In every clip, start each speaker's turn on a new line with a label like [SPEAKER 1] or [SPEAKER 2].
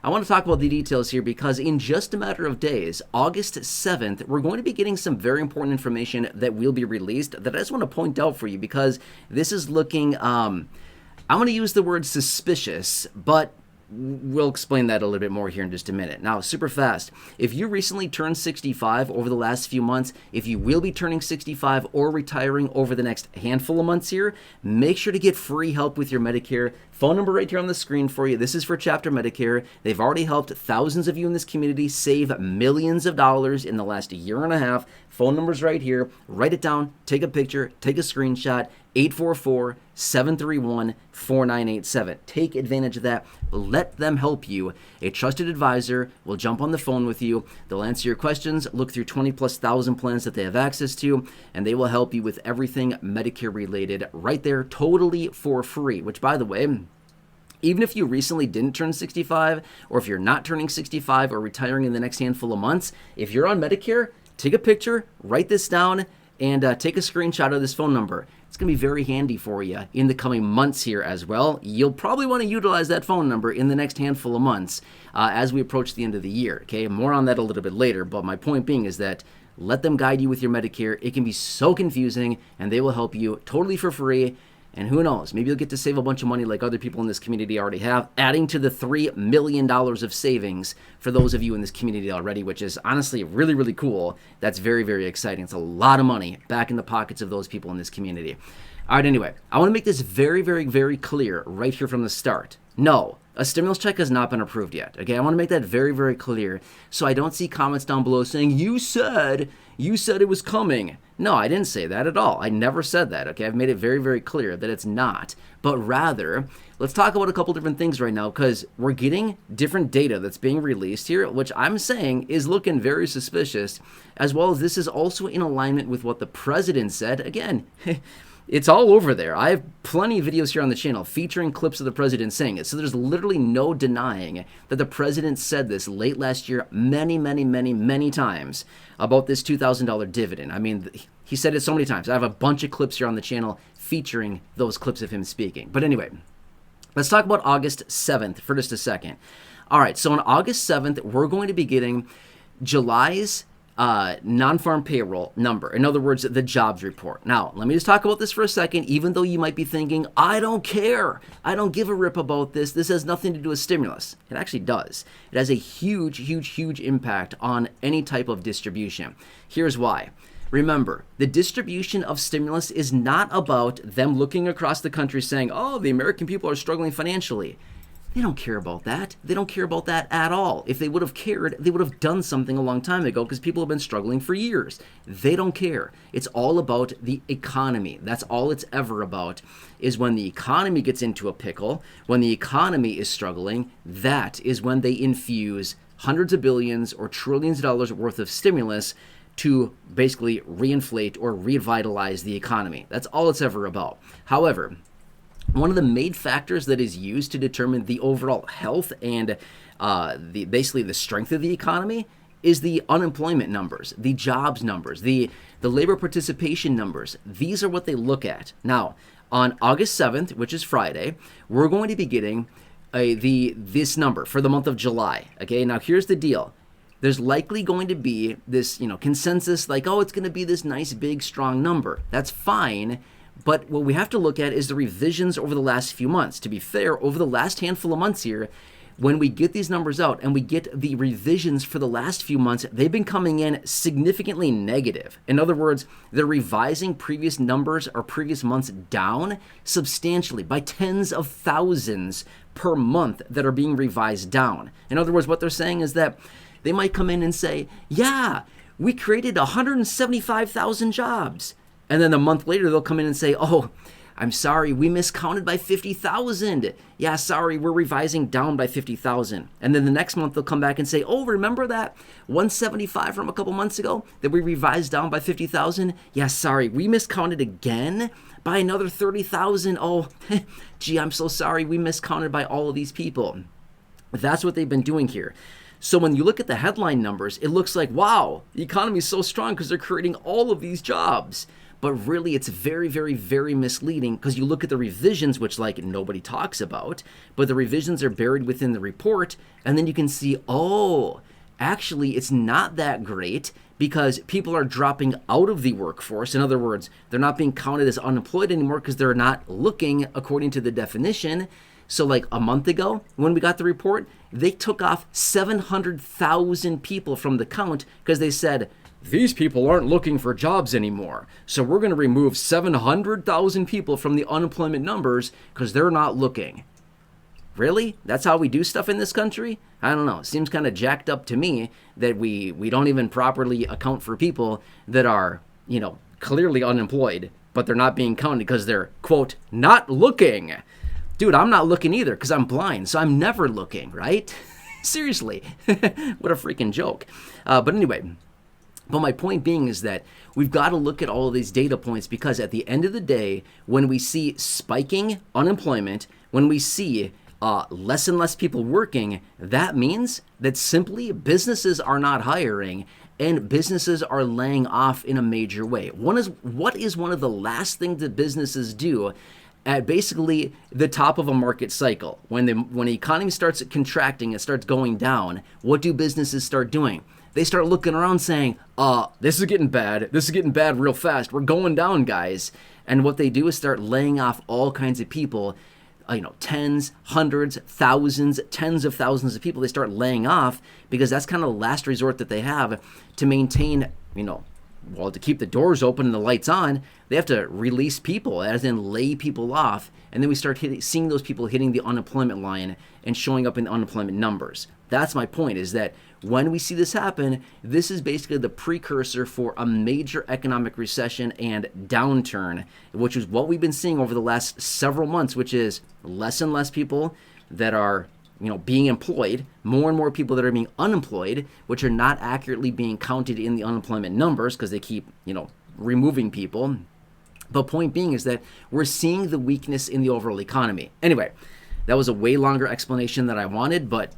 [SPEAKER 1] I want to talk about the details here because in just a matter of days, August 7th, we're going to be getting some very important information that will be released that I just want to point out for you because this is looking, I'm going to use the word suspicious, but we'll explain that a little bit more here in just a minute. Now, super fast, if you recently turned 65 over the last few months, if you will be turning 65 or retiring over the next handful of months here, make sure to get free help with your Medicare. Phone number right here on the screen for you. This is for Chapter Medicare. They've already helped thousands of you in this community save millions of dollars in the last year and a half. Phone number's right here. Write it down, take a picture, take a screenshot, 844-731-4987. Take advantage of that. Let them help you. A trusted advisor will jump on the phone with you. They'll answer your questions, look through 20,000+ plans that they have access to, and they will help you with everything Medicare related right there, totally for free, which, by the way, even if you recently didn't turn 65, or if you're not turning 65 or retiring in the next handful of months, if you're on Medicare, take a picture, write this down, and take a screenshot of this phone number. It's going to be very handy for you in the coming months here as well. You'll probably want to utilize that phone number in the next handful of months as we approach the end of the year. Okay, more on that a little bit later, but my point being is that let them guide you with your Medicare. It can be so confusing, and they will help you totally for free. And who knows, maybe you'll get to save a bunch of money like other people in this community already have, adding to the $3 million of savings for those of you in this community already, which is honestly really, really cool. That's very, very exciting. It's a lot of money back in the pockets of those people in this community. All right, anyway, I want to make this very, very, very clear right here from the start. No, a stimulus check has not been approved yet. Okay, I want to make that very, very clear so I don't see comments down below saying, you said it was coming. No, I didn't say that at all. I never said that, okay? I've made it very, very clear that it's not. But rather, let's talk about a couple different things right now because we're getting different data that's being released here, which I'm saying is looking very suspicious, as well as this is also in alignment with what the president said. Again, it's all over there. I have plenty of videos here on the channel featuring clips of the president saying it. So there's literally no denying that the president said this late last year many, many, many, many times about this $2,000 dividend. I mean, he said it so many times. I have a bunch of clips here on the channel featuring those clips of him speaking. But anyway, let's talk about August 7th for just a second. All right, so on August 7th, we're going to be getting July's non-farm payroll number. In other words, the jobs report. Now, let me just talk about this for a second, even though you might be thinking, I don't care. I don't give a rip about this. This has nothing to do with stimulus. It actually does. It has a huge, huge, huge impact on any type of distribution. Here's why. Remember, the distribution of stimulus is not about them looking across the country saying, oh, the American people are struggling financially. They don't care about that. They don't care about that at all. If they would have cared, they would have done something a long time ago because people have been struggling for years. They don't care. It's all about the economy. That's all it's ever about, is when the economy gets into a pickle, when the economy is struggling, that is when they infuse hundreds of billions or trillions of dollars worth of stimulus to basically reinflate or revitalize the economy. That's all it's ever about. However, one of the main factors that is used to determine the overall health and basically the strength of the economy is the unemployment numbers, the jobs numbers, the labor participation numbers. These are what they look at. Now, on August 7th, which is Friday, we're going to be getting this number for the month of July. Okay, now here's the deal. There's likely going to be this, consensus like, oh, it's going to be this nice, big, strong number. That's fine. But what we have to look at is the revisions over the last few months. To be fair, over the last handful of months here, when we get these numbers out and we get the revisions for the last few months, they've been coming in significantly negative. In other words, they're revising previous numbers or previous months down substantially by tens of thousands per month that are being revised down. In other words, what they're saying is that they might come in and say, yeah, we created 175,000 jobs. And then a month later, they'll come in and say, oh, I'm sorry, we miscounted by 50,000. Yeah, sorry, we're revising down by 50,000. And then the next month, they'll come back and say, oh, remember that 175 from a couple months ago that we revised down by 50,000? Yeah, sorry, we miscounted again by another 30,000. Oh, gee, I'm so sorry, we miscounted by all of these people. That's what they've been doing here. So when you look at the headline numbers, it looks like, wow, the economy is so strong because they're creating all of these jobs. but really it's very, very, very misleading because you look at the revisions, which like nobody talks about, but the revisions are buried within the report, and then you can see, oh, actually it's not that great because people are dropping out of the workforce. In other words, they're not being counted as unemployed anymore because they're not looking according to the definition. So like a month ago when we got the report, they took off 700,000 people from the count because they said, these people aren't looking for jobs anymore. So we're going to remove 700,000 people from the unemployment numbers because they're not looking. Really? That's how we do stuff in this country? I don't know. It seems kind of jacked up to me that we don't even properly account for people that are, clearly unemployed, but they're not being counted because they're, quote, not looking. Dude, I'm not looking either because I'm blind, so I'm never looking, right? Seriously. What a freaking joke. But my point being is that we've got to look at all of these data points because at the end of the day, when we see spiking unemployment, when we see less and less people working, that means that simply businesses are not hiring and businesses are laying off in a major way. What is one of the last things that businesses do at basically the top of a market cycle? When the economy starts contracting, it starts going down, what do businesses start doing? They start looking around saying, this is getting bad. This is getting bad real fast. We're going down, guys. And what they do is start laying off all kinds of people, tens, hundreds, thousands, tens of thousands of people. They start laying off because that's kind of the last resort that they have to maintain, to keep the doors open and the lights on. They have to release people, as in lay people off. And then we start seeing those people hitting the unemployment line and showing up in the unemployment numbers. That's my point, is that when we see this happen, this is basically the precursor for a major economic recession and downturn, which is what we've been seeing over the last several months, which is less and less people that are being employed, more and more people that are being unemployed, which are not accurately being counted in the unemployment numbers because they keep, removing people. But point being is that we're seeing the weakness in the overall economy. Anyway, that was a way longer explanation than I wanted, but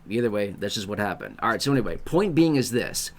[SPEAKER 1] either way, that's just what happened. All right, so anyway, point being is this.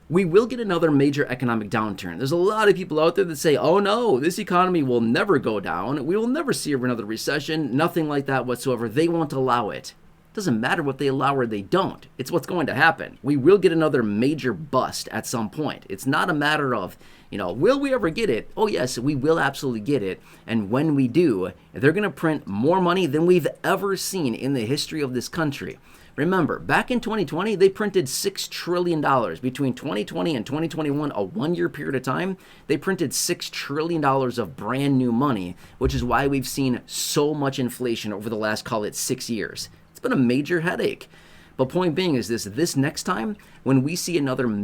[SPEAKER 1] We will get another major economic downturn. There's a lot of people out there that say, oh no, this economy will never go down. We will never see another recession. Nothing like that whatsoever. They won't allow it. It doesn't matter what they allow or they don't. It's what's going to happen. We will get another major bust at some point. It's not a matter of, will we ever get it? Oh yes, we will absolutely get it. And when we do, they're going to print more money than we've ever seen in the history of this country. Remember, back in 2020, they printed $6 trillion. Between 2020 and 2021, a one-year period of time, they printed $6 trillion of brand new money, which is why we've seen so much inflation over the last, call it 6 years. It's been a major headache. But point being is this next time, when we see another major